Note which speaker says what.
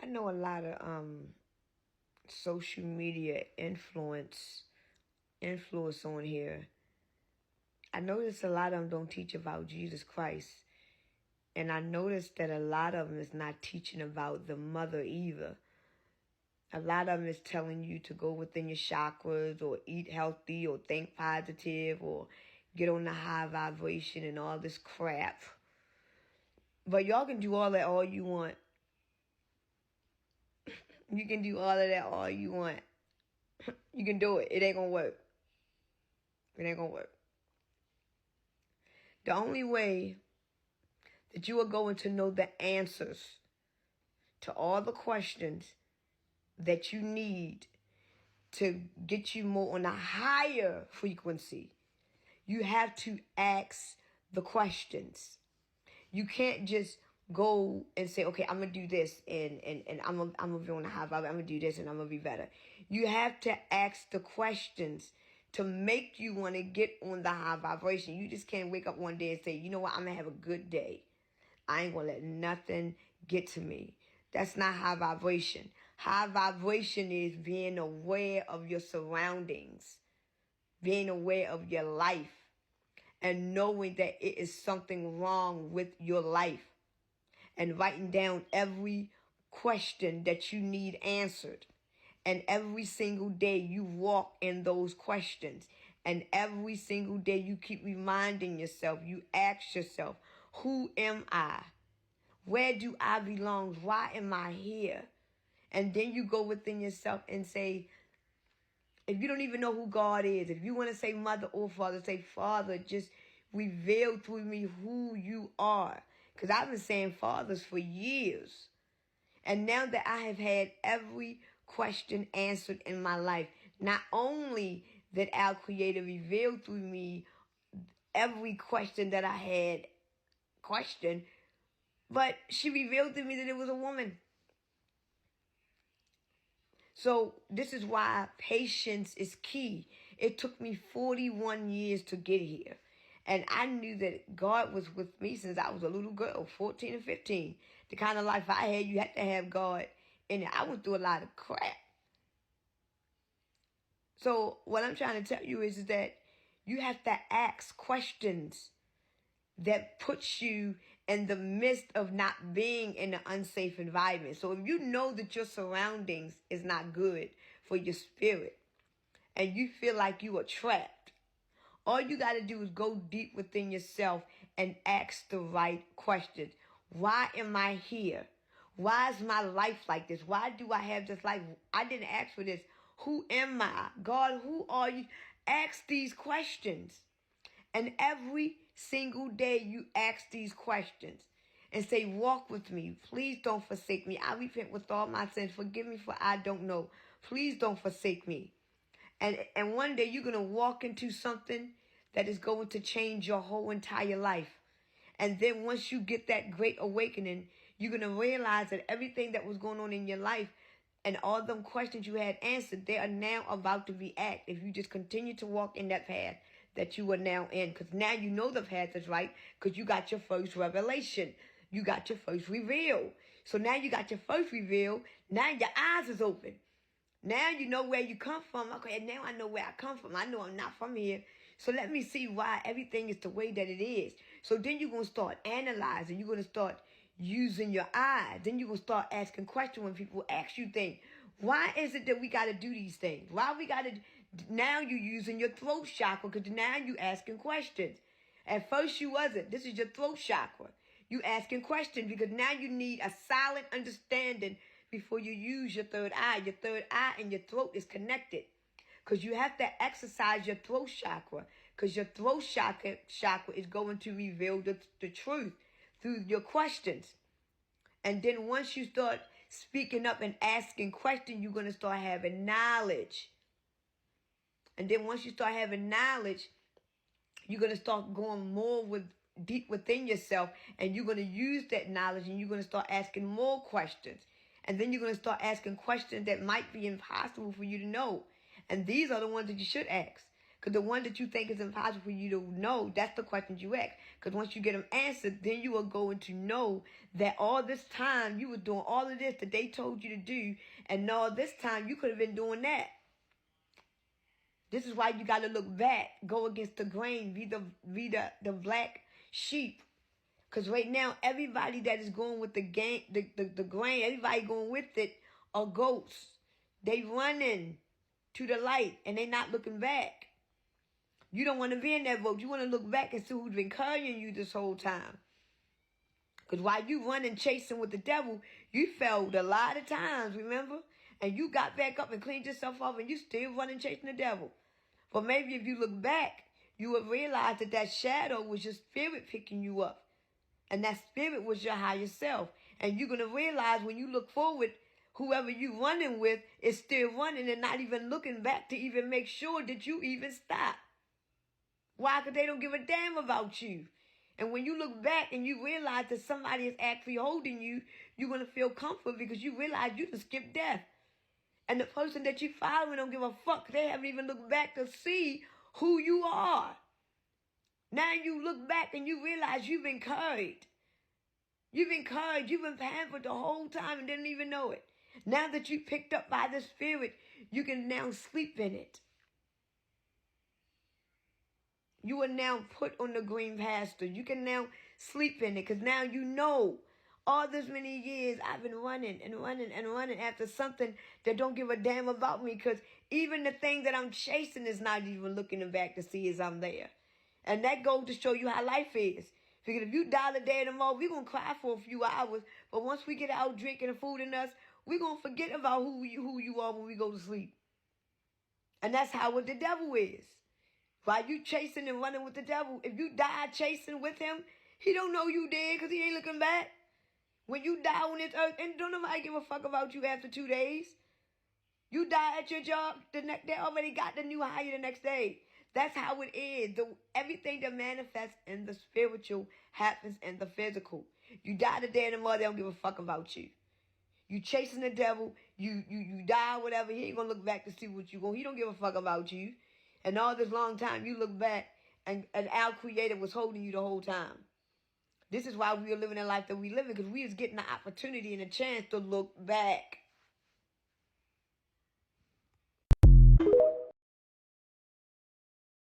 Speaker 1: I know a lot of social media influence on here. I notice a lot of them don't teach about Jesus Christ. And I noticed that a lot of them is not teaching about the mother either. A lot of them is telling you to go within your chakras or eat healthy or think positive or get on the high vibration and all this crap. But y'all can do all that all you want. You can do all of that all you want. You can do it. It ain't gonna work. It ain't gonna work. The only way that you are going to know the answers to all the questions that you need to get you more on a higher frequency, you have to ask the questions. You can't just go and say, okay, I'm going to do this and I'm going to be on a high vibe. I'm going to do this and I'm going to be better. You have to ask the questions to make you want to get on the high vibration. You just can't wake up one day and say, you know what, I'm going to have a good day. I ain't going to let nothing get to me. That's not high vibration. High vibration is being aware of your surroundings, being aware of your life, and knowing that it is something wrong with your life, and writing down every question that you need answered. And every single day you walk in those questions. And every single day you keep reminding yourself, you ask yourself, who am I? Where do I belong? Why am I here? And then you go within yourself and say, if you don't even know who God is, if you want to say mother or father, say, Father, just reveal through me who you are. Because I've been saying fathers for years. And now that I have had every question answered in my life, not only did our Creator reveal through me every question that I had questioned, but she revealed to me that it was a woman. So this is why patience is key. It took me 41 years to get here. And I knew that God was with me since I was a little girl, 14 and 15. The kind of life I had, you had to have God in it. I went through a lot of crap. So what I'm trying to tell you is that you have to ask questions that puts you in the midst of not being in an unsafe environment. So if you know that your surroundings is not good for your spirit and you feel like you are trapped, all you got to do is go deep within yourself and ask the right questions. Why am I here? Why is my life like this? Why do I have this life? I didn't ask for this. Who am I? God, who are you? Ask these questions. And every single day you ask these questions and say, walk with me. Please don't forsake me. I repent with all my sins. Forgive me for I don't know. Please don't forsake me. And one day you're going to walk into something that is going to change your whole entire life. And then once you get that great awakening, you're going to realize that everything that was going on in your life and all them questions you had answered, they are now about to be asked if you just continue to walk in that path that you are now in. Because now you know the path is right because you got your first revelation. You got your first reveal. So now you got your first reveal. Now your eyes is open. Now you know where you come from. Okay, now I know where I come from. I know I'm not from here. So let me see why everything is the way that it is. So then you're going to start analyzing. You're going to start using your eyes. Then you're going to start asking questions when people ask you things. Why is it that we got to do these things? Why we got to... Now you're using your throat chakra because now you're asking questions. At first you wasn't. This is your throat chakra. You asking questions because now you need a solid understanding before you use your third eye. Your third eye and your throat is connected. Because you have to exercise your throat chakra. Because your throat chakra is going to reveal the truth through your questions. And then once you start speaking up and asking questions, you're going to start having knowledge. And then once you start having knowledge, you're going to start going more deep within yourself. And you're going to use that knowledge and you're going to start asking more questions. And then you're going to start asking questions that might be impossible for you to know. And these are the ones that you should ask. Because the one that you think is impossible for you to know, that's the questions you ask. Because once you get them answered, then you are going to know that all this time you were doing all of this that they told you to do, and all this time you could have been doing that. This is why you got to look back, go against the grain, be the black sheep. Because right now, everybody that is going with the grain, everybody going with it are ghosts. They running to the light, and they not looking back. You don't want to be in that boat. You want to look back and see who's been carrying you this whole time. Because while you running, chasing with the devil, you failed a lot of times, remember? And you got back up and cleaned yourself off, and you still running, chasing the devil. But maybe if you look back, you would realize that that shadow was your spirit picking you up. And that spirit was your higher self. And you're going to realize when you look forward, whoever you running with is still running and not even looking back to even make sure that you even stop. Why? Because they don't give a damn about you. And when you look back and you realize that somebody is actually holding you, you're going to feel comfort because you realize you can skip death. And the person that you following don't give a fuck. They haven't even looked back to see who you are. Now you look back and you realize you've been carried. You've been carried. You've been pampered the whole time and didn't even know it. Now that you picked up by the Spirit, you can now sleep in it. You are now put on the green pasture. You can now sleep in it because now you know all this many years I've been running and running and running after something that don't give a damn about me, because even the thing that I'm chasing is not even looking back to see as I'm there. And that goes to show you how life is. Because if you die the day tomorrow, we're going to cry for a few hours. But once we get out drinking and food in us, we're going to forget about who you are when we go to sleep. And that's how what the devil is. While you chasing and running with the devil, if you die chasing with him, he don't know you dead because he ain't looking back. When you die on this earth, and don't nobody give a fuck about you after 2 days. You die at your job, they already got the new hire the next day. That's how it is. Everything that manifests in the spiritual happens in the physical. You die the day of the mother, they don't give a fuck about you. You chasing the devil, you die, whatever, he ain't gonna look back to see what you going. He don't give a fuck about you. And all this long time, you look back, and our Creator was holding you the whole time. This is why we are living the life that we live in, because we is getting the opportunity and a chance to look back.